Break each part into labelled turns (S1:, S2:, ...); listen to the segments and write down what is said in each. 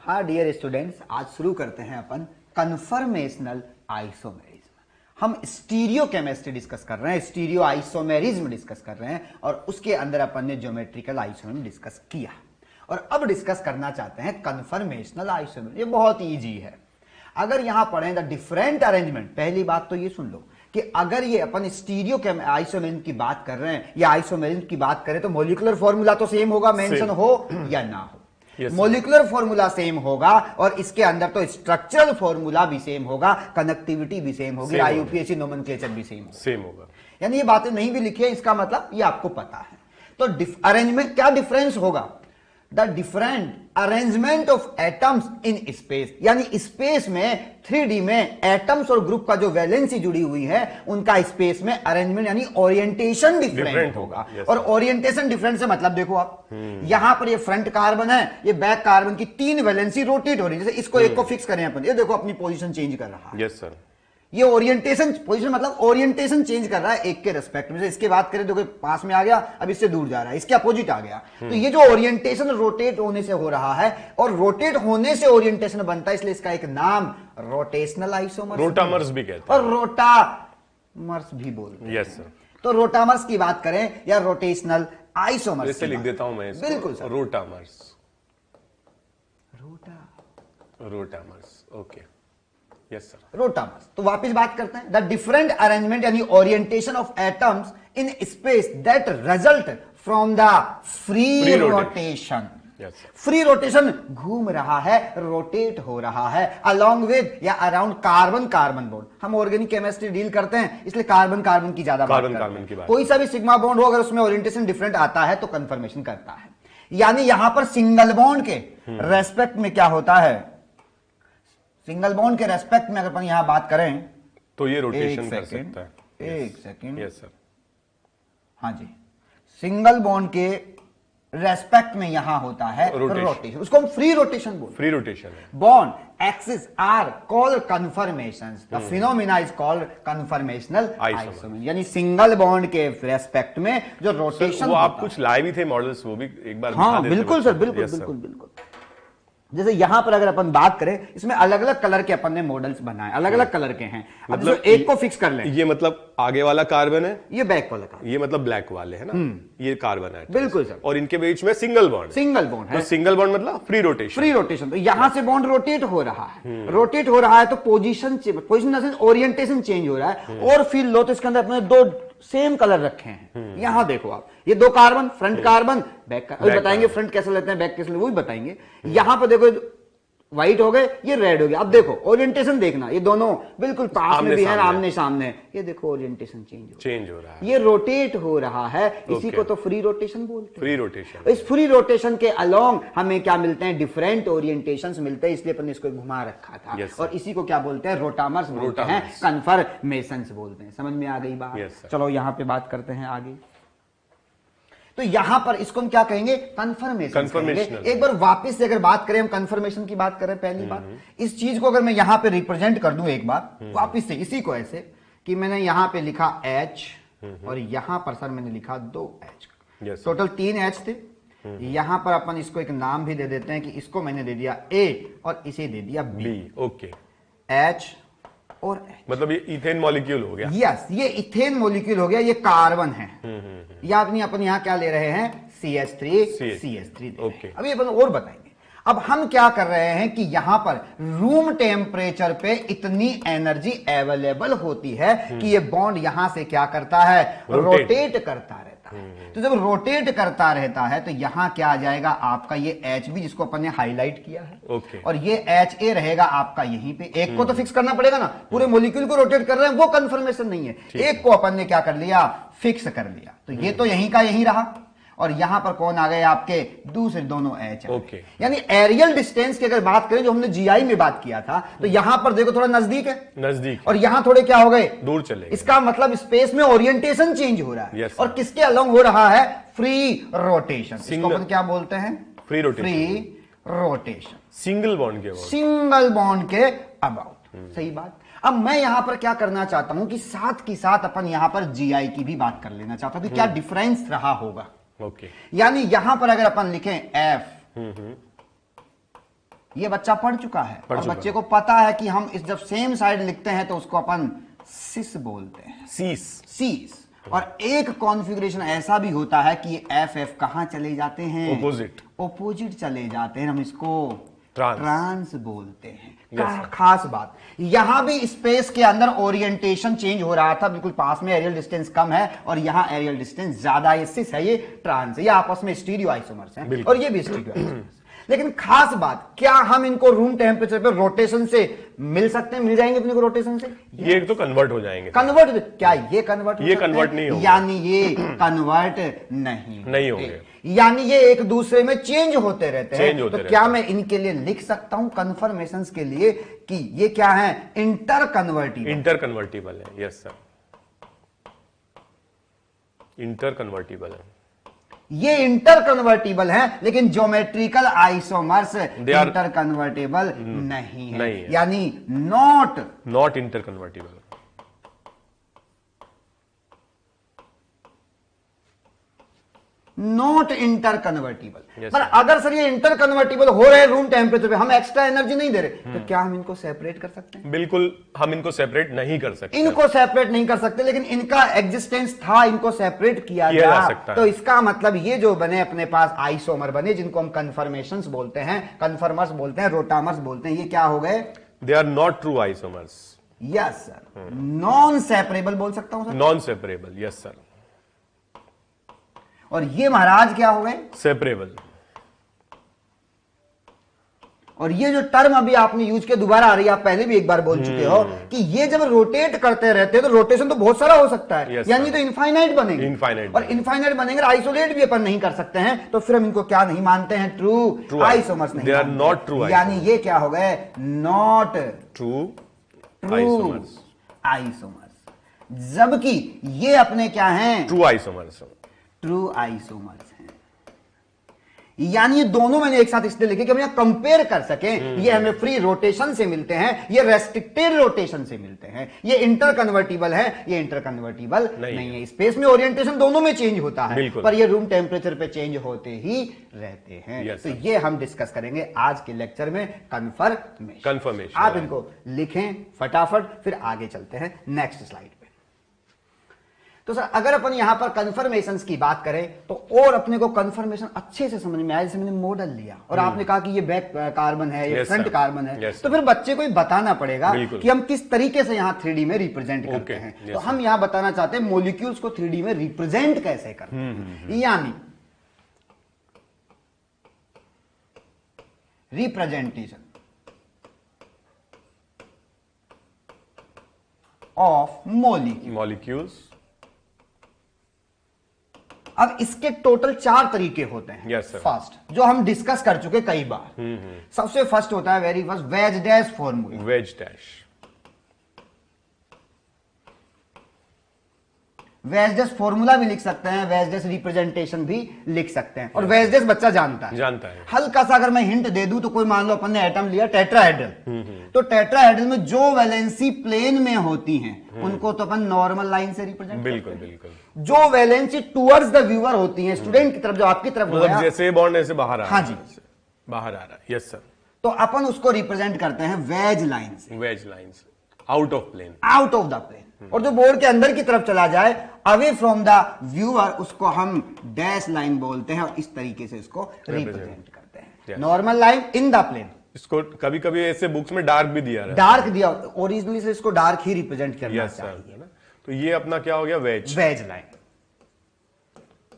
S1: हाँ dear students, आज शुरू करते हैं अपन कन्फर्मेशनल आइसोमेरिज्म। हम स्टीरियो केमिस्ट्री डिस्कस कर रहे हैं, स्टीरियो आइसोमेरिज्म डिस्कस कर रहे हैं और उसके अंदर अपन ने ज्योमेट्रिकल आइसोमेरिज्म डिस्कस किया और अब डिस्कस करना चाहते हैं कन्फर्मेशनल आइसोमेरिज्म। ये बहुत ईजी है। अगर यहां पढ़ें द डिफरेंट अरेंजमेंट, पहली बात तो ये सुन लो कि अगर ये अपन स्टीरियो आइसोमेरिज्म की बात कर रहे हैं या आइसोमेरिज्म की बात करें तो मॉलिक्यूलर फॉर्मूला तो सेम होगा, मेंशन हो या ना हो। मॉलिक्यूलर फॉर्मूला सेम होगा और इसके अंदर तो स्ट्रक्चरल फॉर्मूला भी सेम होगा, कनेक्टिविटी भी सेम होगी, आईयूपीएसी नोमेनक्लेचर भी सेम होगा। यानी ये बातें नहीं भी लिखी है, इसका मतलब ये आपको पता है। तो अरेंजमेंट क्या डिफरेंस होगा? The different arrangement of atoms in space, यानी स्पेस में 3D में एटम्स और ग्रुप का जो वैलेंसी जुड़ी हुई है उनका स्पेस में अरेंजमेंट यानी ओरिएंटेशन डिफरेंट होगा। और ओरिएंटेशन डिफरेंट से मतलब देखो आप, यहां पर ये फ्रंट कार्बन है, ये बैक कार्बन की 3 वैलेंसी रोटेट हो रही है। जैसे इसको एक को फिक्स करें अपन, ये देखो अपनी पोजीशन चेंज कर रहा है।
S2: Yes sir.
S1: ये ओरिएंटेशन पोजीशन मतलब ओरिएंटेशन चेंज कर रहा है एक के रेस्पेक्ट में। इसके बात करें तो पास में आ गया, अब इससे दूर जा रहा है, इसके अपोजिट आ गया। तो ये जो ओरिएंटेशन रोटेट होने से हो रहा है और रोटेट होने से ओरिएंटेशन बनता है, इसलिए इसका एक नाम रोटेशनल आइसोमर्स,
S2: रोटामर्स भी कहते हैं
S1: और रोटामर्स भी बोलते हैं।
S2: Yes sir.
S1: तो रोटामर्स की बात करें या रोटेशनल आइसोमर्स,
S2: इसे लिख देता हूं मैं इसको।
S1: बिल्कुल sir,
S2: rotamers. Rotamers, okay. Yes sir.
S1: Rotamers. तो वापस बात करते हैं, द डिफरेंट अरेंजमेंट यानी orientation of atoms in space that result from the free rotation. Free rotation, घूम रहा है, रोटेट हो रहा है अलोंग विद या अराउंड कार्बन कार्बन बॉन्ड। हम ऑर्गेनिक केमिस्ट्री डील करते हैं इसलिए कार्बन कार्बन की ज्यादा बात करते हैं। कोई सा भी सिग्मा बॉन्ड हो अगर उसमें ओरिएंटेशन डिफरेंट आता है तो कंफर्मेशन करता है। यानी यहां पर सिंगल बॉन्ड के रेस्पेक्ट में क्या होता है, सिंगल बॉन्ड के रेस्पेक्ट में अगर अपन यहां बात करें
S2: तो ये रोटेशन कर सकता है।
S1: एक सेकेंड,
S2: यस सर।
S1: हाँ जी, सिंगल बॉन्ड के रेस्पेक्ट में यहां होता है रोटेशन, उसको हम फ्री रोटेशन बोलते हैं।
S2: फ्री रोटेशन है।
S1: Bond axis are called conformations, the phenomena is called conformational isomerism. यानी सिंगल बॉन्ड के रेस्पेक्ट में जो रोटेशन,
S2: वो आप कुछ लाए भी थे मॉडल्स, वो भी एक बार
S1: हाँ बिल्कुल सर, बिल्कुल बिल्कुल बिल्कुल। जैसे यहां पर अगर अपन बात करें, इसमें अलग अलग कलर के अपन ने मॉडल्स बनाए, अलग अलग कलर के हैं। मतलब एक को फिक्स कर लें,
S2: ये मतलब आगे वाला कार्बन है,
S1: ये बैक वाला कार्बन,
S2: ये मतलब ब्लैक वाले है ना, ये कार्बन है।
S1: बिल्कुल सर।
S2: और इनके बीच में सिंगल बॉन्ड
S1: है।
S2: तो सिंगल बॉन्ड मतलब फ्री रोटेशन।
S1: फ्री रोटेशन, तो यहां से बॉन्ड रोटेट हो रहा है, रोटेट हो रहा है तो पोजीशन ओरिएंटेशन चेंज हो रहा है। और फिर लो तो इसके अंदर अपने 2 सेम कलर रखे हैं। यहां देखो आप, ये 2 carbon, front carbon, back carbon, बताएंगे फ्रंट कैसे लेते हैं, बैक कैसे, वो भी बताएंगे। यहां पर देखो व्हाइट हो गए, ये रेड हो गया। अब देखो ओरिएंटेशन देखना, ये दोनों बिल्कुल पास में भी है, आमने सामने। ये देखो ओरिएंटेशन चेंज हो रहा है, ये रोटेट हो रहा है। इसी को तो फ्री रोटेशन बोलते हैं।
S2: Free rotation.
S1: इस फ्री रोटेशन के अलोंग हमें क्या मिलते हैं, डिफरेंट ओरिएंटेशंस मिलते हैं, इसलिए अपन इसको घुमा रखा था। और इसी को क्या बोलते हैं, रोटामर्स बोलते हैं, कन्फर्मेशंस बोलते हैं। समझ में आ गई बात? चलो यहां पे बात करते हैं आगे। तो यहां पर इसको हम क्या कहेंगे, कंफर्मेशन। एक बार वापस से अगर बात करें, हम कंफर्मेशन की बात करें, पहली बात इस चीज को अगर मैं यहां पे रिप्रेजेंट कर दूं एक बार वापस से, इसी को ऐसे कि मैंने यहां पे लिखा H और यहां पर सर मैंने लिखा 2H, टोटल 3 H थे। यहां पर अपन इसको एक नाम भी दे देते हैं कि इसको मैंने दे दिया A और इसे दे दिया B।
S2: ओके।
S1: H और H, मतलब
S2: ये इथेन मॉलिक्यूल हो गया।
S1: यस, ये इथेन मॉलिक्यूल हो गया, ये कार्बन है। या अपन यहां क्या ले रहे हैं, CH3
S2: ओके।
S1: अभी अपन और बताएंगे। अब हम क्या कर रहे हैं कि यहां पर रूम टेम्परेचर पे इतनी एनर्जी अवेलेबल होती है कि ये बॉन्ड यहां से क्या करता है, रोटेट करता रहता है। तो जब रोटेट करता रहता है तो यहां क्या आ जाएगा आपका, ये HB जिसको अपन ने हाईलाइट किया है, और ये HA रहेगा आपका यहीं पे। एक को तो फिक्स करना पड़ेगा ना, पूरे मॉलिक्यूल को रोटेट कर रहे हैं, वो कंफर्मेशन नहीं है। एक को अपन ने क्या कर लिया, फिक्स कर लिया। तो ये तो यहीं का यहीं रहा और यहां पर कौन आ गए आपके, दूसरे दोनों H। यानी एरियल डिस्टेंस की अगर बात करें जो हमने GI में बात किया था, तो यहां पर देखो थोड़ा नजदीक है और यहां थोड़े क्या हो गए, दूर चले। इसका मतलब स्पेस में ओरिएंटेशन चेंज हो रहा है। और किसके अलोंग हो रहा है, फ्री रोटेशन। इसको अपन क्या बोलते हैं, फ्री रोटेशन। सिंगल बॉन्ड के अबाउट। सही बात। अब मैं यहां पर क्या करना चाहता हूं कि साथ की साथ अपन यहां पर GI की भी बात कर लेना चाहता हूं कि क्या डिफरेंस रहा होगा। यानी यहां पर अगर अपन लिखें F ये बच्चा पढ़ चुका है और बच्चे को पता है कि हम इस जब सेम साइड लिखते हैं तो उसको अपन सिस बोलते हैं, सीस। और एक कॉन्फ़िगरेशन ऐसा भी होता है कि एफ एफ कहां चले जाते हैं, ओपोजिट चले जाते हैं, हम इसको ट्रांस बोलते हैं। खास बात यहां भी स्पेस के अंदर ओरिएंटेशन चेंज हो रहा था, बिल्कुल पास में एरियल डिस्टेंस कम है और यहां एरियल डिस्टेंस ज्यादा, ये सिस है, ये ट्रांस है, ये आपस में स्टीरियो आइसोमर्स हैं और ये भी स्टीरियो आइसोमर्स। लेकिन खास बात, क्या हम इनको रूम टेम्परेचर पे रोटेशन से मिल सकते हैं, मिल जाएंगे अपने को रोटेशन से?
S2: ये तो कन्वर्ट हो जाएंगे।
S1: कन्वर्ट क्या ये कन्वर्ट
S2: ये कन्वर्ट नहीं होगा,
S1: यानी ये कन्वर्ट नहीं
S2: होंगे,
S1: यानी ये एक दूसरे में चेंज होते रहते हैं। तो क्या मैं इनके लिए लिख सकता हूं कन्फर्मेशंस के लिए कि ये क्या है, इंटर कन्वर्टिबल
S2: है। यस सर, इंटर कन्वर्टिबल है,
S1: ये इंटर कन्वर्टिबल है, लेकिन ज्योमेट्रिकल आइसोमर्स इंटर कन्वर्टेबल नहीं है, यानी not
S2: inter convertible,
S1: not inter convertible. पर अगर सर ये इंटर कन्वर्टिबल हो रहे रूम टेम्परेचर पे, हम एक्स्ट्रा एनर्जी नहीं दे रहे, तो क्या हम इनको सेपरेट कर सकते हैं?
S2: बिल्कुल, हम इनको सेपरेट नहीं कर सकते,
S1: इनको सेपरेट नहीं कर सकते, लेकिन इनका एग्जिस्टेंस था, इनको सेपरेट किया जा सकता है। तो इसका मतलब ये जो बने अपने पास आइसोमर बने, जिनको हम कन्फर्मेशंस बोलते हैं, कन्फर्मर्स बोलते हैं, रोटामर्स बोलते हैं, ये क्या हो गए?
S2: They are not true isomers.
S1: Yes sir, non separable बोल सकता हूं sir,
S2: non separable. Yes sir.
S1: और ये महाराज क्या हो गए?
S2: सेपरेबल।
S1: और ये जो टर्म अभी आपने यूज किया दोबारा आ रही है, आप पहले भी एक बार बोल चुके हो कि ये जब रोटेट करते रहते हैं तो रोटेशन तो बहुत सारा हो सकता है, यानी तो इनफाइनाइट बनेंगे, और इनफाइनाइट बनेंगे, आइसोलेट भी अपन नहीं कर सकते हैं, तो फिर हम इनको क्या नहीं मानते हैं? ट्रू आइसोमर्स नहीं,
S2: दे आर नॉट ट्रू,
S1: यानी ये क्या हो गए? नॉट
S2: ट्रू
S1: आइसोमर्स, जबकि ये अपने क्या हैं?
S2: ट्रू आइसोमर्स
S1: हैं। यानी ये दोनों मैंने एक साथ इसलिए लिखे कि हम यहां कंपेयर कर सकें। ये हमें फ्री रोटेशन से मिलते हैं, ये रेस्ट्रिक्टेड रोटेशन से मिलते हैं, ये इंटर कन्वर्टिबल है, ये इंटर कन्वर्टिबल नहीं है। स्पेस में ओरिएंटेशन दोनों में चेंज होता है, पर ये रूम टेम्परेचर पे चेंज होते ही रहते हैं। तो ये हम डिस्कस करेंगे आज के लेक्चर में, कन्फर्मेशन। आप इनको लिखें फटाफट, फिर आगे चलते हैं नेक्स्ट स्लाइड। तो सर अगर अपन यहां पर कन्फर्मेशंस की बात करें तो और अपने को कन्फर्मेशन अच्छे से समझ में आया, जैसे मैंने मॉडल लिया और आपने कहा कि ये बैक कार्बन है, ये फ्रंट कार्बन है, तो फिर बच्चे को बताना पड़ेगा कि हम किस तरीके से यहां 3D में रिप्रेजेंट करते हैं। तो हम यहां बताना चाहते हैं मॉलिक्यूल्स को 3D में रिप्रेजेंट कैसे करते हैं, यानी रिप्रेजेंटेशन ऑफ
S2: मॉलिक्यूल्स।
S1: अब इसके टोटल 4 तरीके होते हैं। फर्स्ट, जो हम डिस्कस कर चुके कई बार, सबसे फर्स्ट होता है very first, veg dash formula.
S2: Veg
S1: dash formula भी लिख सकते हैं, वेज डैश रिप्रेजेंटेशन भी लिख सकते हैं, और वेज डैश बच्चा जानता है। हल्का सा अगर मैं हिंट दे दूं तो कोई मान लो अपन ने एटम लिया टेट्राहेड्रल, तो टेट्राहेड्रल में जो वैलेंसी प्लेन में होती हैं उनको तो अपन नॉर्मल लाइन से रिप्रेजेंट
S2: बिल्कुल बिल्कुल।
S1: जो वैलेंसी टुवर्ड्स द व्यूअर होती है, स्टूडेंट की तरफ, जो आपकी तरफ,
S2: मतलब जैसे बॉन्ड ऐसे बाहर आ रहा है।
S1: हाँ जी,
S2: बाहर आ रहा है। Yes sir.
S1: तो अपन उसको रिप्रेजेंट करते हैं वेज लाइन से।
S2: वेज लाइन से, out of plane,
S1: out of the plane. और जो बोर्ड के अंदर की तरफ चला जाए, अवे फ्रॉम द व्यूअर, उसको हम डैश लाइन बोलते हैं, और इस तरीके से इसको रिप्रेजेंट करते हैं। Normal line in the plane.
S2: इसको कभी कभी ऐसे बुक्स में डार्क भी दिया,
S1: डार्क दिया, ओरिजिनली से इसको डार्क ही रिप्रेजेंट करना चाहिए ना।
S2: तो ये अपना क्या हो गया? Wedge
S1: line.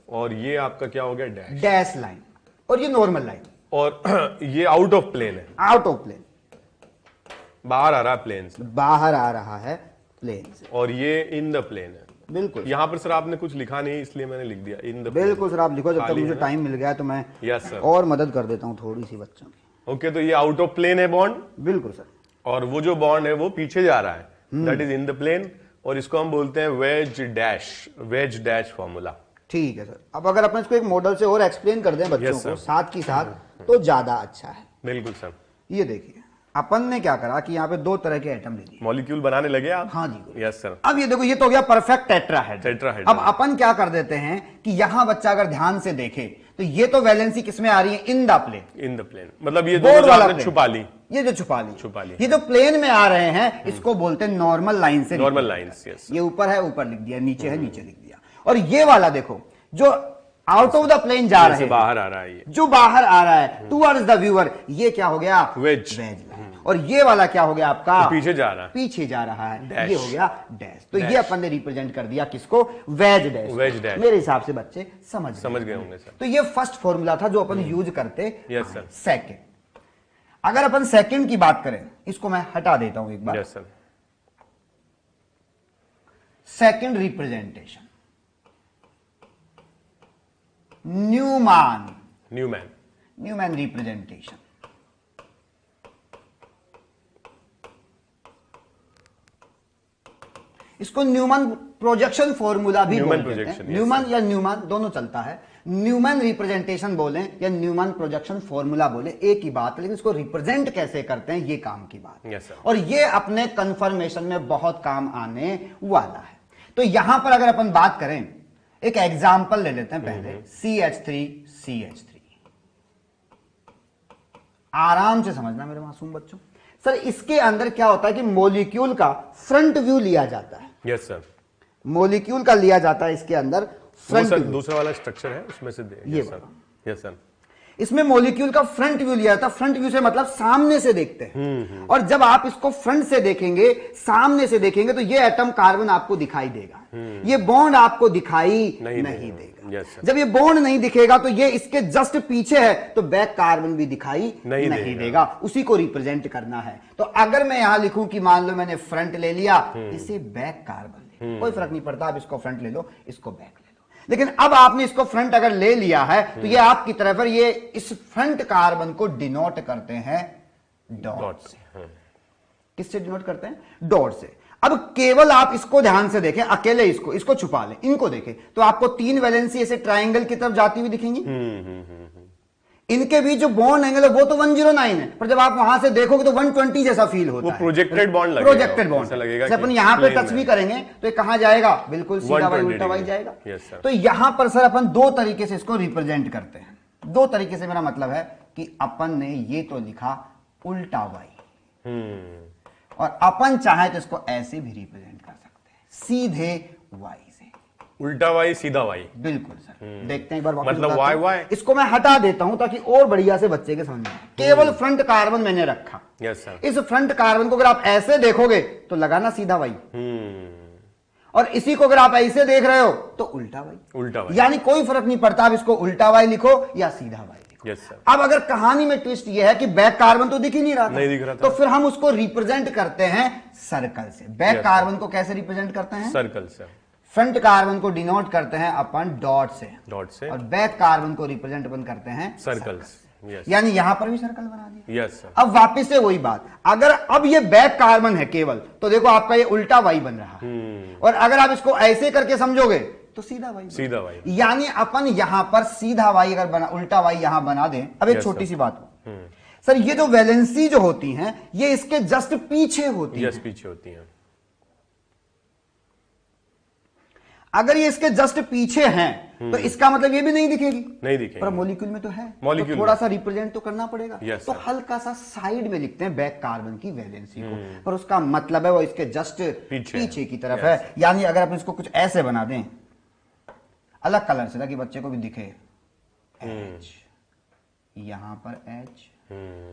S2: और ये आपका क्या हो गया?
S1: Dash line. और ये नॉर्मल लाइन।
S2: और ये आउट ऑफ प्लेन है,
S1: आउट ऑफ प्लेन,
S2: बाहर आ रहा है प्लेन से,
S1: बाहर आ रहा है प्लेन से।
S2: और ये इन द प्लेन है।
S1: बिल्कुल।
S2: यहां पर सर आपने कुछ लिखा नहीं, इसलिए मैंने लिख दिया इन द प्लेन।
S1: बिल्कुल सर, आप लिखो, जब तक मुझे टाइम मिल गया तो मैं और मदद कर देता हूं थोड़ी सी बच्चों की।
S2: ओके, तो ये आउट ऑफ प्लेन है बॉन्ड।
S1: बिल्कुल सर।
S2: और वो जो बॉन्ड है वो पीछे जा रहा है, that is in the plane, और इसको हम बोलते हैं वेज डैश फॉर्मूला।
S1: ठीक है सर। अब अगर अपन इसको एक मॉडल से और एक्सप्लेन कर दें बच्चों को साथ की साथ, तो ज्यादा अच्छा है।
S2: बिल्कुल सर।
S1: ये देखिए, अपन ने क्या करा कि यहाँ पे दो तरह के एटम ले लिए।
S2: मॉलिक्यूल बनाने लगे आप?
S1: हाँ जी।
S2: Yes sir.
S1: अब ये देखो, ये तो हो गया परफेक्ट टेट्राहेड्रल।
S2: टेट्राहेड्रल।
S1: अब अपन क्या कर देते हैं कि यहां बच्चा अगर ध्यान से देखे तो ये तो वैलेंसी किसमें आ रही है? In the plane.
S2: In the plane मतलब ये दोनों जो आपने छुपा ली,
S1: ये जो छुपा ली, ये जो प्लेन में आ रहे हैं इसको बोलते हैं नॉर्मल लाइन से।
S2: Normal lines, yes.
S1: ये ऊपर है, ऊपर लिख दिया, नीचे है, नीचे लिख दिया। और ये वाला देखो जो आउट ऑफ द प्लेन जा रहे हैं,
S2: बाहर आ रहा है, ये
S1: जो बाहर आ रहा है टुवर्ड्स द व्यूअर, ये क्या हो गया?
S2: वेज।
S1: और ये वाला क्या हो गया आपका?
S2: तो पीछे जा रहा है,
S1: पीछे जा रहा है,
S2: डैश।
S1: ये हो गया डैश। तो ये अपन ने रिप्रेजेंट कर दिया किसको? Veg dash.
S2: Veg dash.
S1: मेरे हिसाब से बच्चे समझ
S2: गए होंगे सर।
S1: तो ये फर्स्ट फॉर्मूला था जो अपन यूज करते।
S2: Yes sir.
S1: सेकंड, अगर अपन सेकंड की बात करें, इसको मैं हटा देता हूं एक बार।
S2: Yes sir.
S1: Second representation, Newman representation. इसको न्यूमैन प्रोजेक्शन फॉर्मूला भी बोलते हैं। न्यूमैन या न्यूमैन दोनों चलता है। न्यूमैन रिप्रेजेंटेशन बोले या न्यूमैन प्रोजेक्शन फॉर्मूला बोले, एक ही बात, लेकिन इसको रिप्रेजेंट कैसे करते हैं ये काम की बात।
S2: yes,
S1: और ये अपने कन्फर्मेशन में बहुत काम आने वाला है। तो यहां पर अगर अपन बात करें, एक एग्जाम्पल ले लेते हैं पहले, CH3CH3। आराम से समझना मेरे मासूम बच्चों। सर इसके अंदर क्या होता है कि मॉलिक्यूल का फ्रंट व्यू लिया जाता है।
S2: Yes sir.
S1: मॉलिक्यूल का लिया जाता है इसके अंदर फ्रंट व्यू।
S2: दूसरा वाला स्ट्रक्चर है उसमें से
S1: ये
S2: सर। Yes sir.
S1: इसमें मॉलिक्यूल का फ्रंट व्यू लिया जाता है। फ्रंट व्यू से मतलब सामने से देखते हैं। और जब आप इसको फ्रंट से देखेंगे, सामने से देखेंगे, तो ये एटम कार्बन आपको दिखाई देगा, ये बॉन्ड आपको दिखाई नहीं देगा। जब ये बॉन्ड नहीं दिखेगा तो ये इसके जस्ट पीछे है, तो बैक कार्बन भी दिखाई नहीं देगा। उसी को रिप्रेजेंट करना है। तो अगर मैं यहां लिखूं कि मान लो मैंने फ्रंट ले लिया, इसे बैक कार्बन ले, कोई फर्क नहीं पड़ता, आप इसको फ्रंट ले लो, इसको बैक ले लो। लेकिन अब आपने इसको फ्रंट अगर ले लिया है तो ये आपकी तरफ है, ये इस फ्रंट कार्बन को डिनोट करते हैं डॉट से। किससे डिनोट करते हैं? डॉट से। अब केवल आप इसको ध्यान से देखें, अकेले इसको छुपा लें, इनको देखें, तो आपको 3 वैलेंसी ऐसे ट्राइंगल की तरफ जाती हुई दिखेंगी। इनके बीच जो बॉन्ड एंगल है वो तो 109 है, पर जब आप वहां से देखोगे तो 120 जैसा फील होता है।
S2: प्रोजेक्टेड बॉन्ड लगेगा।
S1: प्रोजेक्टेड बॉन्ड लगेगा। जब अपन यहां पे टच भी करेंगे तो ये कहां जाएगा? बिल्कुल सीधा वाई उल्टा वाई जाएगा। तो यहां पर सर अपन दो तरीके से इसको रिप्रेजेंट करते हैं। दो तरीके से मेरा मतलब है कि अपन ने ये तो लिखा उल्टा वाई, और अपन चाहे तो इसको ऐसे भी रिप्रेजेंट कर सकते हैं, सीधे वाई से।
S2: उल्टा वाई सीधा वाई।
S1: बिल्कुल सर। देखते हैं एक बार,
S2: मतलब वाई।
S1: इसको मैं हटा देता हूं ताकि और बढ़िया से बच्चे के समझ में आए। केवल फ्रंट कार्बन मैंने रखा।
S2: Yes sir.
S1: इस फ्रंट कार्बन को अगर आप ऐसे देखोगे तो लगाना सीधा वाई, और इसी को अगर आप ऐसे देख रहे हो तो उल्टा वाई। यानी कोई फर्क नहीं पड़ता आप इसको उल्टा वाई लिखो या सीधा वाई लिखो।
S2: Yes sir.
S1: अब अगर कहानी में ट्विस्ट यह है कि बैक कार्बन तो दिख ही नहीं रहा था,
S2: नहीं दिख रहा था,
S1: तो फिर हम उसको रिप्रेजेंट करते हैं सर्कल से। बैक कार्बन को कैसे रिप्रेजेंट करते हैं?
S2: सर्कल से।
S1: फ्रंट कार्बन को डिनोट करते हैं अपन डॉट से, और बैक कार्बन को रिप्रेजेंट अपन करते हैं सर्कल से। यानी यहां पर भी सर्कल बना दिया।
S2: Yes sir.
S1: अब वापस से वही बात, अगर अब ये बैक कार्बन है केवल, तो देखो आपका ये उल्टा वाई बन रहा है, और अगर आप इसको ऐसे करके समझोगे तो सीधा वाई। यानी अपन यहां पर सीधा वाई अगर बना, उल्टा वाई यहां बना दें। अब एक छोटी सी बात हो सर, ये जो वैलेंसी जो होती हैं ये इसके जस्ट पीछे होती है।
S2: पीछे होती है।
S1: अगर ये इसके जस्ट पीछे हैं तो इसका मतलब ये भी नहीं दिखेगी। पर मॉलिक्यूल में तो है, तो थोड़ा सा रिप्रेजेंट तो करना पड़ेगा। तो हल्का सा साइड में लिखते हैं बैक कार्बन की वैलेंसी को, पर उसका मतलब है वो इसके जस्ट पीछे की तरफ है। यानी अगर अपन इसको कुछ ऐसे बना दें अलग कलर से ताकि बच्चे को भी दिखे, H, यहां पर H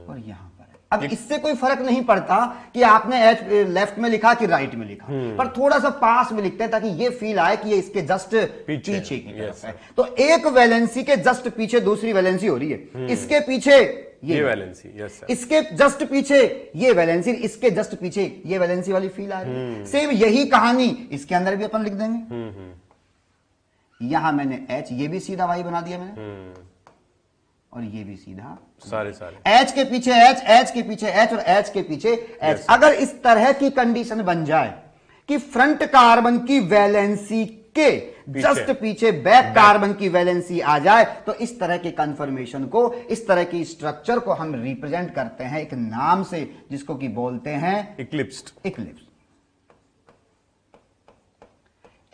S1: और यहां पर। अब इससे कोई फर्क नहीं पड़ता कि आपने H लेफ्ट में लिखा कि राइट में लिखा, पर थोड़ा सा पास में लिखते हैं ताकि ये फील आए कि ये इसके जस्ट पीछे की तरफ है। तो एक वैलेंसी के जस्ट पीछे दूसरी वैलेंसी हो रही है, इसके पीछे ये वैलेंसी, इसके जस्ट पीछे ये वैलेंसी, इसके जस्ट पीछे ये वैलेंसी वाली फील आ रही है। सेम यही कहानी इसके अंदर भी अपन लिख देंगे। यहां मैंने H, ये भी सीधा वाई बना दिया मैंने, और ये भी सीधा
S2: सारे
S1: H के पीछे H, H के पीछे H और H के पीछे H। अगर इस तरह की कंडीशन बन जाए कि फ्रंट कार्बन की वैलेंसी उसके जस्ट पीछे बैक कार्बन की वैलेंसी आ जाए तो इस तरह के कन्फर्मेशन को, इस तरह की स्ट्रक्चर को हम रिप्रेजेंट करते हैं एक नाम से जिसको कि बोलते हैं
S2: इक्लिप्स्ड।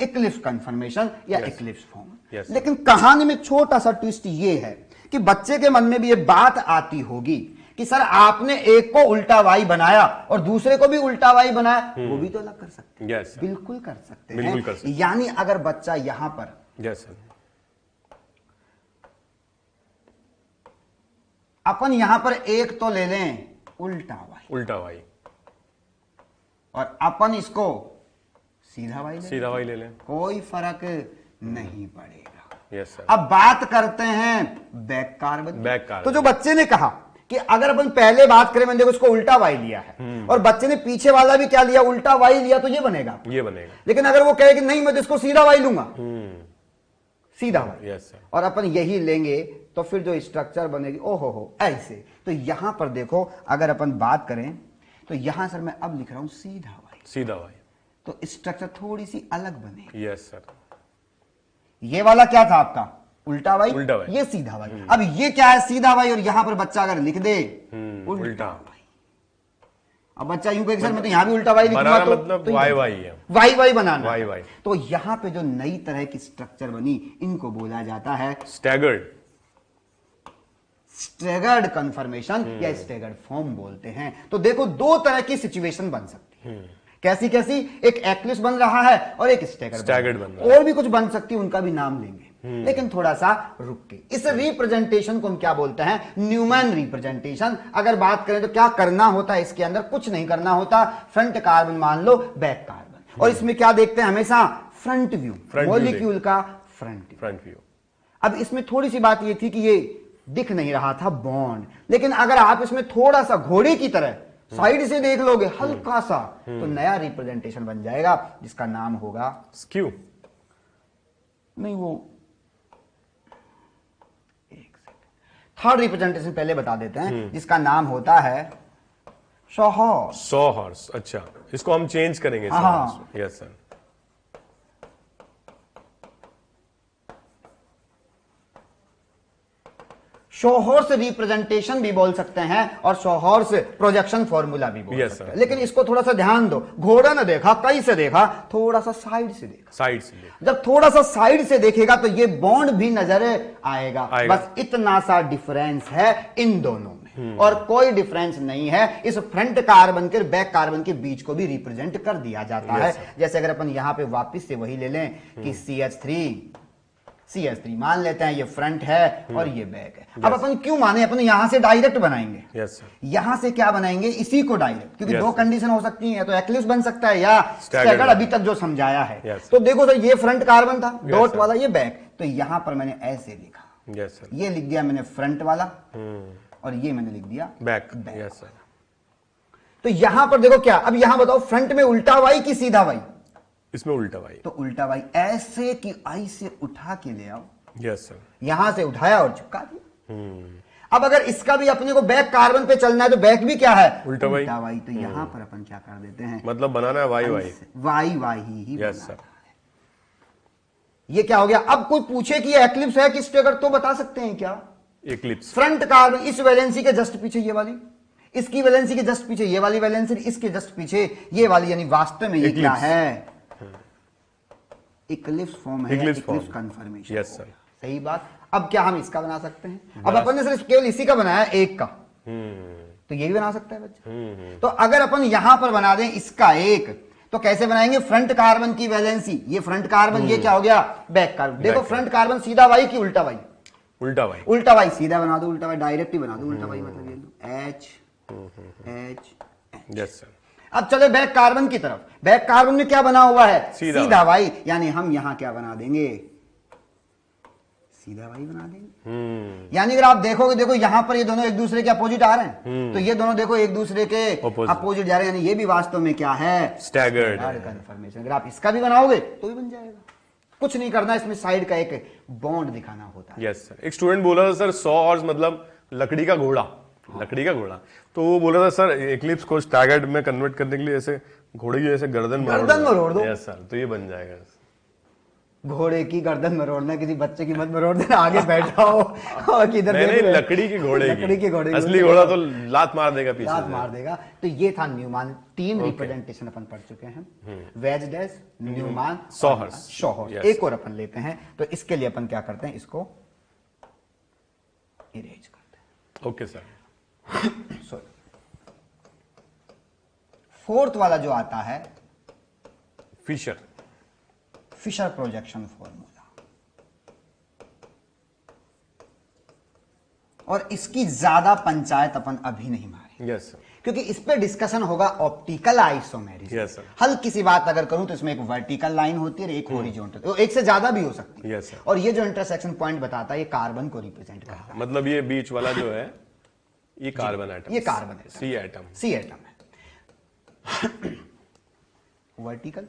S1: इक्लिप्स कन्फर्मेशन या इक्लिप्स फॉर्म।
S2: Yes.
S1: लेकिन कहानी में छोटा सा ट्विस्ट ये है कि बच्चे के मन में भी ये बात आती होगी कि सर आपने एक को उल्टा वाई बनाया और दूसरे को भी उल्टा वाई बनाया, वो भी तो अलग कर सकते हैं।
S2: Yes,
S1: बिल्कुल कर सकते
S2: बिल्कुल
S1: हैं।
S2: कर सकते हैं।
S1: यानी अगर बच्चा यहां पर
S2: यस सर,
S1: अपन यहां पर एक तो ले लें उल्टा वाई और अपन इसको सीधा वाई
S2: ले लें,
S1: कोई फर्क नहीं पड़ेगा।
S2: Yes sir.
S1: अब बात करते हैं बैक कार्बन। तो जो बच्चे ने कहा कि अगर अपन पहले बात करें, मैंने देखो उसको उल्टा वाई लिया है और बच्चे ने पीछे वाला भी क्या लिया, उल्टा वाई लिया, तो ये बनेगा। लेकिन अगर वो कहे कि नहीं मैं तो इसको सीधा वाई लूंगा, सीधा वाई,
S2: यस सर,
S1: और अपन यही लेंगे तो फिर जो स्ट्रक्चर बनेगी ओहो हो ऐसे। तो यहां पर देखो अगर अपन बात करें तो यहां सर मैं अब लिख रहा हूं सीधा वाई, तो स्ट्रक्चर थोड़ी सी अलग बनेगी।
S2: Yes sir.
S1: ये वाला क्या था आपका उल्टा वाई, ये सीधा वाई। अब ये क्या है सीधा वाई, और यहां पर बच्चा अगर लिख दे उल्टा वाई, अब बच्चा यूं कहे सर मैं तो यहां भी उल्टा वाई लिखूंगा तो
S2: मतलब वाई है,
S1: वाई बनाना
S2: वाई।
S1: तो यहां पे जो नई तरह की स्ट्रक्चर बनी इनको बोला जाता है स्टैगर्ड कन्फर्मेशन या स्टैगर्ड फॉर्म बोलते हैं। तो देखो दो तरह की सिचुएशन बन सकती है। कैसी कैसी, एक एक्लिप्स बन रहा है और एक स्टैगर्ड बन रहा है। और भी कुछ बन सकती है, उनका भी नाम लेंगे, लेकिन थोड़ा सा रुक के। इस रिप्रेजेंटेशन को हम क्या बोलते हैं, न्यूमैन रिप्रेजेंटेशन। अगर बात करें तो क्या करना होता है इसके अंदर, कुछ नहीं करना होता। फ्रंट कार्बन मान लो, बैक कार्बन, और इसमें क्या देखते हैं हमेशा फ्रंट व्यू, मॉलिक्यूल का फ्रंट व्यू। अब इसमें थोड़ी सी बात ये थी कि ये दिख नहीं रहा था बॉन्ड, लेकिन अगर आप इसमें थोड़ा सा घोड़े की तरह साइड से देख लोगे हल्का सा, तो नया रिप्रेजेंटेशन बन जाएगा जिसका नाम होगा
S2: स्क्यू।
S1: नहीं, वो एक सेकंड, थर्ड रिप्रेजेंटेशन पहले बता देते हैं जिसका नाम होता है
S2: सॉहॉर्स। अच्छा, इसको हम चेंज करेंगे। Yes sir.
S1: शोहॉर्स रिप्रेजेंटेशन भी बोल सकते हैं और शोहॉर्स प्रोजेक्शन फॉर्मूला भी बोल सकते हैं। लेकिन इसको थोड़ा सा ध्यान दो, घोड़ा ना देखा, कई से देखा, थोड़ा सा साइड से देखा। जब थोड़ा सा साइड से देखेगा तो ये बॉन्ड भी नजर आएगा। बस इतना सा डिफरेंस है इन दोनों में, और कोई डिफरेंस नहीं है। इस फ्रंट कार्बन के बैक कार्बन के बीच को भी रिप्रेजेंट कर दिया जाता है। जैसे अगर अपन यहां पे वापस से वही ले लें कि CH3 मान लेते हैं, ये फ्रंट है और ये बैक है। अब अपन क्यों माने, अपन यहां से डायरेक्ट बनाएंगे। यहां से क्या बनाएंगे, इसी को डायरेक्ट, क्योंकि दो कंडीशन हो सकती है, तो एक्लिप्स बन सकता है या स्टैगर्ड, अभी तक जो समझाया है। तो देखो सर, ये फ्रंट कार्बन था, डॉट वाला, ये बैक, तो यहां पर मैंने ऐसे लिखा, ये लिख दिया मैंने फ्रंट वाला और ये मैंने लिख दिया बैक। तो यहां पर देखो क्या, अब यहां बताओ फ्रंट में उल्टा वाई की सीधा वाई,
S2: इसमें उल्टा वाई,
S1: तो उल्टा वाई ऐसे कि आई से उठा के ले आओ।
S2: Yes sir.
S1: यहां से उठाया और चिपका दिया। अब अगर इसका भी अपने को बैक कार्बन पे चलना है तो बैक भी क्या है, उल्टा वाई। तो यहां पर अपन क्या कर देते हैं,
S2: मतलब बनाना है वाई
S1: ही।
S2: Yes sir.
S1: ये क्या हो गया। अब कोई पूछे कि ये एक्लिप्स है कि स्टैगर्ड, तो बता सकते हैं क्या,
S2: एक्लिप्स।
S1: फ्रंट कार्बन इस वैलेंसी के जस्ट पीछे ये वाली, इसकी वैलेंसी के जस्ट पीछे ये वाली वैलेंसी, इसके जस्ट पीछे ये वाली, यानी वास्तव में ये क्या है, इक्लिप्स फॉर्म है, इक्लिप्स कन्फर्मेशन।
S2: यस सर,
S1: सही बात। अब क्या हम इसका बना सकते हैं, अब अपन ने सिर्फ केवल इसी का बनाया एक का, तो ये भी बना सकता है बच्चा। तो अगर अपन यहां पर बना दें इसका एक, तो कैसे बनाएंगे, फ्रंट कार्बन की वैलेंसी, ये फ्रंट कार्बन, ये क्या हो गया बैक कार्बन। देखो फ्रंट कार्बन सीधा वाई की उल्टा वाई, उल्टा वाई सीधा बना दो, उल्टा वाई डायरेक्ट ही बना दो, उल्टा वाई मतलब ये लो H।
S2: Yes sir.
S1: अब चले बैक कार्बन की तरफ, बैक कार्बन में क्या बना हुआ है, सीधा वाई, यानी हम यहां क्या बना देंगे, सीधा वाई बना देंगे। यानी अगर आप देखोगे, देखो यहां पर ये दोनों एक दूसरे के अपोजिट आ रहे हैं, तो ये दोनों देखो एक दूसरे के अपोजिट जा रहे हैं, यानी ये भी वास्तव में क्या है,
S2: स्टैगर्ड
S1: कन्फर्मेशन। अगर आप इसका भी बनाओगे तो भी बन जाएगा, कुछ नहीं करना, इसमें साइड का एक बॉन्ड दिखाना होता है।
S2: Yes sir. एक स्टूडेंट बोला था सर सॉ मतलब लकड़ी का घोड़ा, तो वो बोल रहा था सर एक्लिप्स को स्टैगर्ड में कन्वर्ट करने के लिए ऐसे घोड़े की जैसे गर्दन में रोड़ दो। यस सर, तो ये बन जाएगा।
S1: घोड़े की गर्दन मरोड़ना, किसी बच्चे की मत मरोड़ देना, आगे बैठा हो और किधर
S2: नहीं, लकड़ी की घोड़े की असली घोड़ा तो लात मार देगा, पीछे
S1: लात मार देगा। तो ये था न्यूमान। 3 रिप्रेजेंटेशन अपन पढ़ चुके हैं, वेज डैश, न्यूमान, शॉहर्स। एक और अपन लेते हैं, तो इसके लिए अपन क्या करते हैं, इसको इरेज करते हैं।
S2: Okay sir.
S1: सॉरी, 4th वाला जो आता है फिशर प्रोजेक्शन फॉर्मूला, और इसकी ज्यादा पंचायत अपन अभी नहीं मारेंगे।
S2: Yes sir.
S1: क्योंकि इस पे डिस्कशन होगा ऑप्टिकल आइसोमेरिज्म।
S2: Yes sir.
S1: हल्की सी बात अगर करूं तो इसमें एक वर्टिकल लाइन होती है और एक हॉरिजॉन्टल, एक से ज्यादा भी हो सकती है।
S2: Yes sir.
S1: और ये जो इंटरसेक्शन पॉइंट बताता है, ये कार्बन को रिप्रेजेंट करता है।
S2: मतलब ये बीच वाला जो है ये कार्बन एटम,
S1: ये कार्बन है,
S2: सी एटम
S1: है। वर्टिकल,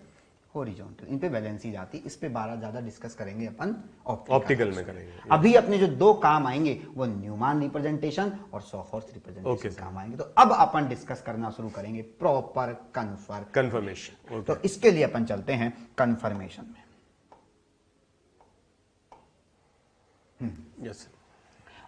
S1: हॉरिजॉन्टल, इन पे वैलेंसी जाती है। इस पे 12 ज्यादा डिस्कस करेंगे अपन
S2: ऑप्टिकल में करेंगे।
S1: अभी अपने जो 2 काम आएंगे वो न्यूमान रिप्रेजेंटेशन और शॉहर्स रिप्रेजेंटेशन काम आएंगे। तो अब अपन डिस्कस करना शुरू करेंगे प्रॉपर
S2: कन्फर्मेशन।
S1: तो इसके लिए अपन चलते हैं कन्फर्मेशन में।
S2: यस।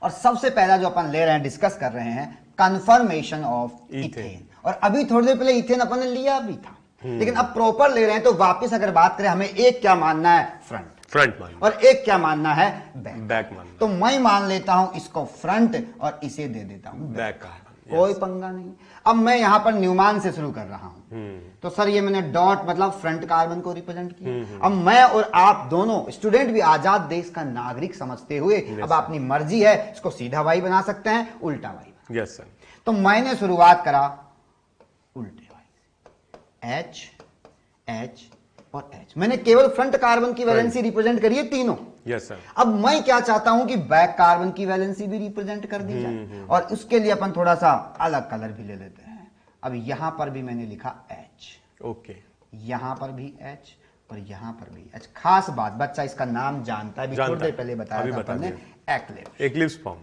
S1: और सबसे पहला जो अपन ले रहे हैं, डिस्कस कर रहे हैं, कन्फर्मेशन ऑफ इथेन। और अभी थोड़ी देर पहले इथेन अपन ने लिया भी था, लेकिन अब प्रॉपर ले रहे हैं। तो वापस अगर बात करें, हमें एक क्या मानना है, फ्रंट
S2: मानना,
S1: और एक क्या मानना है, बैक
S2: मानना।
S1: तो मैं मान लेता हूं इसको फ्रंट और इसे दे देता हूं बैक। कोई पंगा नहीं। अब मैं यहां पर न्यूमान से शुरू कर रहा हूं। तो सर ये मैंने डॉट मतलब फ्रंट कार्बन को रिप्रेजेंट किया। अब मैं और आप दोनों स्टूडेंट भी आजाद देश का नागरिक समझते हुए अब अपनी मर्जी है, इसको सीधा वाई बना सकते हैं, उल्टा वाई।
S2: Yes sir.
S1: तो मैंने शुरुआत करा उल्टे वाई, एच और एच। मैंने केवल फ्रंट कार्बन की वैलेंसी रिप्रेजेंट करी है तीनों।
S2: Yes sir.
S1: अब मैं क्या चाहता हूं कि बैक कार्बन की वैलेंसी भी रिप्रेजेंट कर दी जाए, और उसके लिए अपन थोड़ा सा अलग कलर भी ले लेते हैं। अब यहां पर भी मैंने लिखा एच,
S2: ओके,
S1: यहां पर भी एच और यहां पर भी एच। खास बात, बच्चा इसका नाम जानता है, थोड़ी देर पहले बताया था अपन ने,
S2: एक्लिप्स फॉर्म।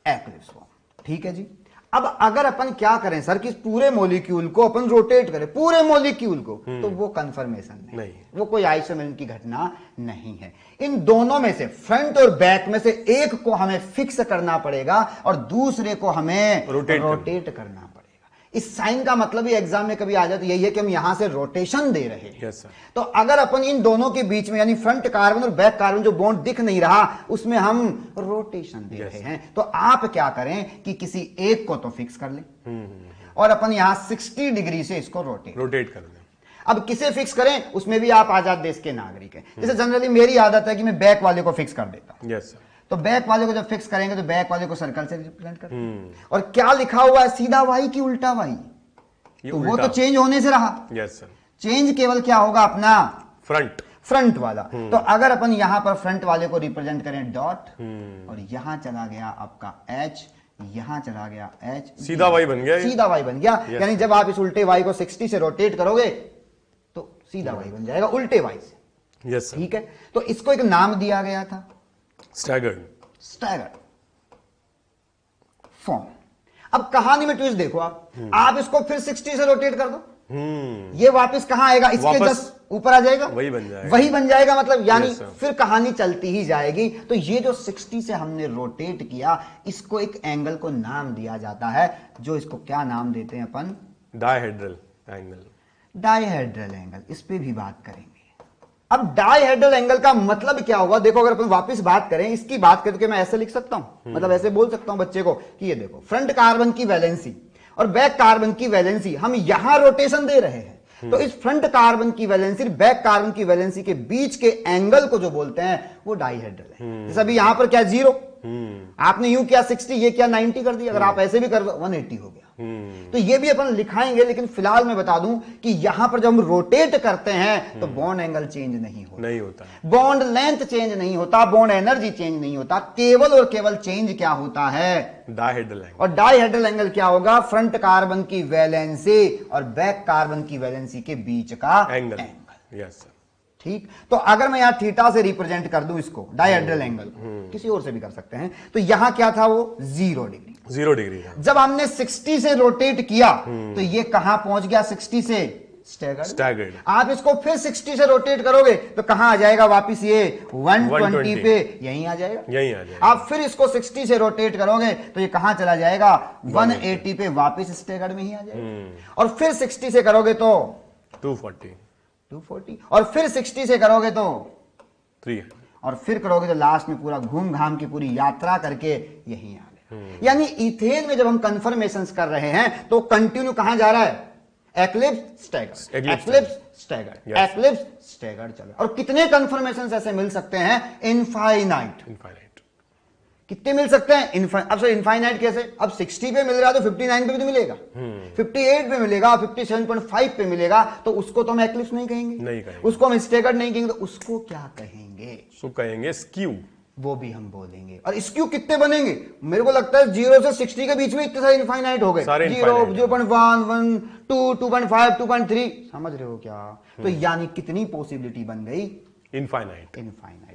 S1: एक्लिप्स फॉर्म, ठीक है जी। अब अगर अपन क्या करें सर कि पूरे मॉलिक्यूल को अपन रोटेट करें, पूरे मॉलिक्यूल को, तो वो कंफर्मेशन नहीं, वो कोई आइसोमेरिज्म की घटना नहीं है। इन दोनों में से, फ्रंट और बैक में से एक को हमें फिक्स करना पड़ेगा और दूसरे को हमें रोटेट करना पड़ेगा। इस साइन का मतलब ही एग्जाम में कभी आ जाए तो यही है कि हम यहां से रोटेशन दे रहे हैं।
S2: yes,
S1: तो अगर अपन इन दोनों के बीच में, यानी फ्रंट कार्बन और बैक कार्बन जो बॉन्ड दिख नहीं रहा, उसमें हम रोटेशन दे रहे हैं। तो आप क्या करें कि किसी एक को तो फिक्स कर लें और अपन यहां 60 डिग्री से इसको रोटेट कर दें। अब किसे फिक्स करें, उसमें भी आप आजाद देश के नागरिक हैं। जैसे जनरली मेरी आदत है कि मैं बैक वाले को फिक्स कर देता हूं।
S2: yes,
S1: तो बैक वाले को जब फिक्स करेंगे तो बैक वाले को सर्कल से रिप्रेजेंट करते हैं। और क्या लिखा हुआ है, सीधा वाई की उल्टा वाई, तो वो तो चेंज होने से रहा।
S2: Yes sir.
S1: चेंज केवल क्या होगा, अपना फ्रंट वाला। तो अगर अपन यहां पर फ्रंट वाले को रिप्रेजेंट करें डॉट, और यहां चला गया आपका एच, यहां चला गया एच,
S2: सीधा वाई बन गया,
S1: सीधा वाई बन गया। यानी जब आप इस उल्टे वाई को 60 से रोटेट करोगे तो सीधा वाई बन जाएगा उल्टे वाई से।
S2: Yes sir.
S1: ठीक है, तो इसको एक नाम दिया गया था, स्टैगर्ड फॉर्म। अब कहानी में ट्विस्ट देखो, आप इसको फिर 60 से रोटेट कर दो, ये वापस कहां आएगा, इसके जस्ट ऊपर आ जाएगा, वही बन जाएगा मतलब, यानी फिर कहानी चलती ही जाएगी। तो ये जो 60 से हमने रोटेट किया, इसको एक एंगल को नाम दिया जाता है, जो इसको क्या नाम देते हैं अपन,
S2: डायहेड्रल
S1: एंगल। इस पे भी बात करेंगे। अब डायहेड्रल एंगल का मतलब क्या होगा, देखो अगर अपन वापस बात करें, इसकी बात करें तो मैं ऐसे लिख सकता हूं, मतलब ऐसे बोल सकता हूं बच्चे को कि ये देखो फ्रंट कार्बन की वैलेंसी और बैक कार्बन की वैलेंसी, हम यहां रोटेशन दे रहे हैं। तो इस फ्रंट कार्बन की वैलेंसी, बैक कार्बन की वैलेंसी के बीच के एंगल को जो बोलते हैं वो डायहेड्रल है। जैसे अभी यहां पर क्या 0, आपने यूं किया 60, ये क्या 90 कर दिया, अगर आप ऐसे भी कर दो 180 हो गया। तो ये भी अपन लिखाएंगे, लेकिन फिलहाल मैं बता दूं कि यहां पर जब हम रोटेट करते हैं तो बॉन्ड एंगल चेंज नहीं होता, बॉन्ड लेंथ चेंज नहीं होता, बॉन्ड एनर्जी चेंज नहीं होता, केवल और केवल चेंज क्या होता है,
S2: डायहेड्रल एंगल।
S1: और डायहेड्रल एंगल क्या होगा, फ्रंट कार्बन की वैलेंसी और बैक कार्बन की वैलेंसी के बीच का एंगल।
S2: Yes sir.
S1: ठीक, तो अगर मैं यहां थीटा से रिप्रेजेंट कर दूं इसको, डायहेड्रल एंगल, किसी और से भी कर सकते हैं, तो यहां क्या था, वो 0 डिग्री।
S2: था।
S1: जब हमने 60 से रोटेट किया तो ये कहां पहुंच गया, 60 से स्टैगर्ड। आप इसको फिर 60 से रोटेट करोगे तो कहां आ जाएगा वापिस, ये 120 पे यहीं आ जाएगा। आप फिर इसको 60 से रोटेट करोगे तो ये कहां चला जाएगा, 180 पे वापिस स्टैगर्ड में ही आ जाएगा। और फिर 60 से करोगे तो 240 और फिर 60 से करोगे तो
S2: 300
S1: और फिर करोगे तो लास्ट में पूरा घूम घाम की पूरी यात्रा करके यहीं आ गया। यानी इथेन में जब हम कन्फर्मेशंस कर रहे हैं तो कंटिन्यू कहां जा रहा है, eclipse staggered, eclipse staggered, eclipse staggered चल रहा है। और कितने कन्फर्मेशंस ऐसे मिल सकते हैं, इनफाइनाइट। कितने मिल सकते हैं, अब सर इनफाइनाइट कैसे, अब 60 पे मिल रहा है तो 59 पे भी तो मिलेगा, 58 पे मिलेगा, 57.5 पे मिलेगा, तो उसको तो हम एक्लिप्स नहीं कहेंगे, उसको हम स्टैगर्ड नहीं कहेंगे, तो उसको क्या कहेंगे,
S2: उसको कहेंगे स्क्यू,
S1: वो भी हम बोलेंगे। और स्क्यू कितने बनेंगे, मेरे को लगता है 0 से 60 के बीच में इतने सारे इनफाइनाइट हो गए, 0, 0.1, 1, 2, 2.5, 2.3, समझ रहे हो क्या। तो यानी कितनी पॉसिबिलिटी बन गई, इनफाइनाइट।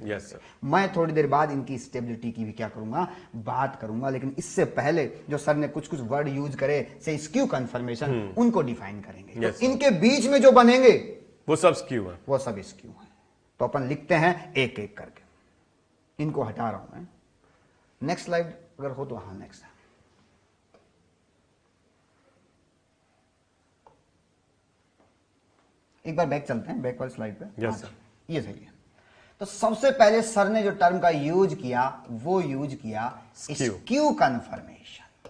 S2: Yes sir.
S1: मैं थोड़ी देर बाद इनकी स्टेबिलिटी की भी क्या करूंगा, बात करूंगा, लेकिन इससे पहले जो सर ने कुछ कुछ वर्ड यूज करे से स्क्यू कंफर्मेशन, उनको डिफाइन करेंगे।
S2: yes,
S1: तो इनके बीच में जो बनेंगे
S2: वो सब स्क्यू है,
S1: वो सब स्क्यू है। तो अपन लिखते हैं एक एक करके, इनको हटा रहा हूं मैं। नेक्स्ट स्लाइड अगर हो तो, हाँ नेक्स्ट है। एक बार बैक चलते हैं, बैक वाली स्लाइड पे।
S2: यस सर,
S1: ये सही है। तो सबसे पहले सर ने जो टर्म का यूज किया वो यूज किया स्क्यू कन्फर्मेशन।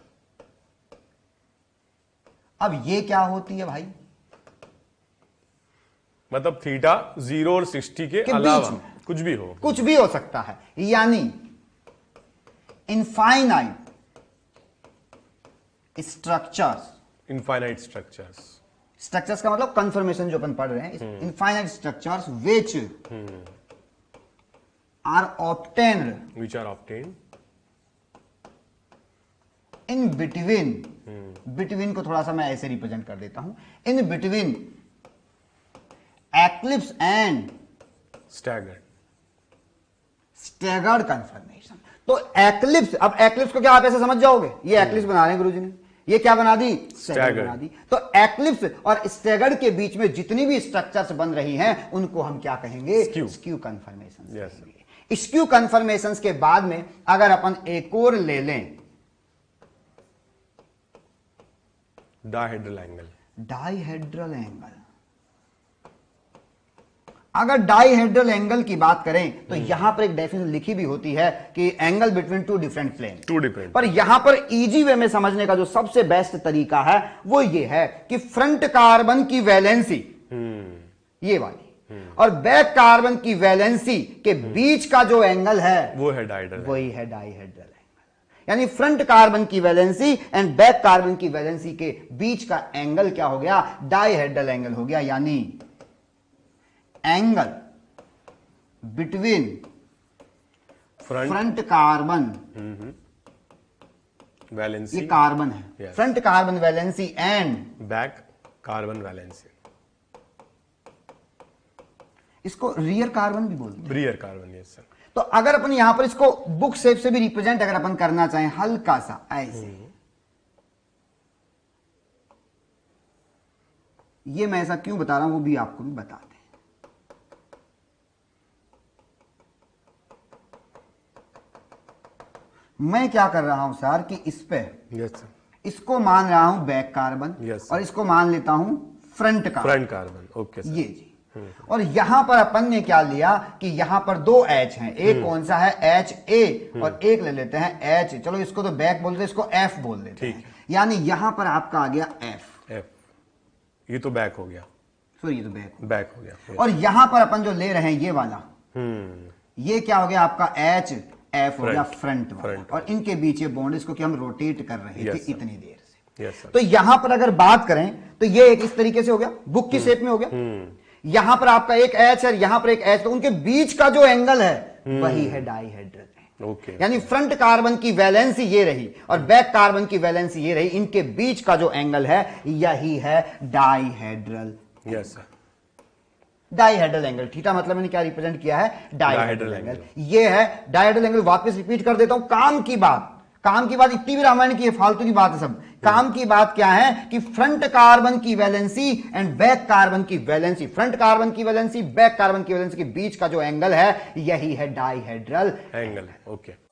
S1: अब ये क्या होती है भाई,
S2: मतलब थीटा 0 और 60 के अलावा कुछ भी हो सकता है।
S1: यानी इनफाइनाइट स्ट्रक्चर्स का मतलब कंफर्मेशन जो अपन पढ़ रहे हैं, infinite structures which are obtained in between, between को थोड़ा सा मैं ऐसे रिप्रेजेंट कर देता हूं, in between eclipse and staggered conformation. तो एक्लिप्स, अब एक्लिप्स को क्या आप ऐसे समझ जाओगे, ये एक्लिप्स बना रहे हैं गुरुजी ने, ये क्या बना दी, स्टैगर्ड बना दी। तो एक्लिप्स और स्टैगर्ड के बीच में जितनी भी स्ट्रक्चर्स बन रही हैं उनको हम क्या कहेंगे, स्क्यू कंफर्मेशन। स्क्यू कंफर्मेशन के बाद में अगर अपन एक और ले लें,
S2: डाइहेड्रल एंगल।
S1: अगर डाइहेड्रल एंगल की बात करें तो यहां पर एक डेफिनेशन लिखी भी होती है कि angle between two different plane. पर यहां पर इजी वे में समझने का जो सबसे बेस्ट तरीका है वो ये है कि फ्रंट कार्बन की वैलेंसी ये वाली और बैक कार्बन की वैलेंसी के बीच का जो एंगल है
S2: वो है डाइहेड्रल,
S1: वही है डाइहेड्रल एंगल। यानी फ्रंट कार्बन की वैलेंसी एंड बैक कार्बन की वैलेंसी के बीच का एंगल क्या हो गया, डाइहेड्रल एंगल हो गया। यानी angle between front carbon
S2: valency,
S1: ये कार्बन है, front carbon valency and
S2: back carbon valency,
S1: इसको रियर कार्बन भी बोलते हैं,
S2: रियर कार्बन। Yes sir.
S1: तो अगर अपन यहां पर इसको बुक शेप से भी रिप्रेजेंट अगर अपन करना चाहें हल्का सा ऐसे, ये मैं ऐसा क्यों बता रहा हूं वो भी आपको भी बता दें। मैं क्या कर रहा हूं सर कि इस पे इसको मान रहा हूं बैक कार्बन और इसको मान लेता हूं फ्रंट कार्बन।
S2: ओके
S1: ये जी। और यहां पर अपन ने क्या लिया कि यहां पर दो एच हैं, एक कौन सा है एच ए और एक ले लेते हैं एच, चलो इसको तो बैक बोलते हैं, इसको एफ बोल देते हैं। यानी यहां पर आपका आ गया एफ,
S2: ये तो बैक हो गया,
S1: सो ये तो
S2: बैक हो गया।
S1: और यहां पर अपन जो ले रहे हैं ये वाला, ये क्या हो गया आपका एच एफ हो गया फ्रंट वाला, और इनके बीच ये बॉन्ड, इसको कि हम रोटेट कर रहे थे इतनी देर से। तो यहां पर अगर बात करें तो ये एक इस तरीके से हो गया, बुक की शेप में हो गया। यहां पर आपका एक एच है, यहां पर एक एच, तो उनके बीच का जो एंगल है वही है डाइहेड्रल। यानी फ्रंट कार्बन की वैलेंसी ये रही और बैक कार्बन की वैलेंसी ये रही, इनके बीच का जो एंगल है यही है dihedral.
S2: Yes sir.
S1: Dihedral angle, theta मतलब मैंने क्या रिप्रेजेंट किया है, डाइहेड्रल एंगल। ये है डाइहेड्रल एंगल। वापस रिपीट कर देता हूं, काम की बात काम की बात इतनी भी रामायण की है, फालतू की बात है सब। काम की बात क्या है कि फ्रंट कार्बन की वैलेंसी एंड बैक कार्बन की वैलेंसी, फ्रंट कार्बन की वैलेंसी बैक कार्बन की वैलेंसी के बीच का जो एंगल है यही है डाइहेड्रल
S2: एंगल। ओके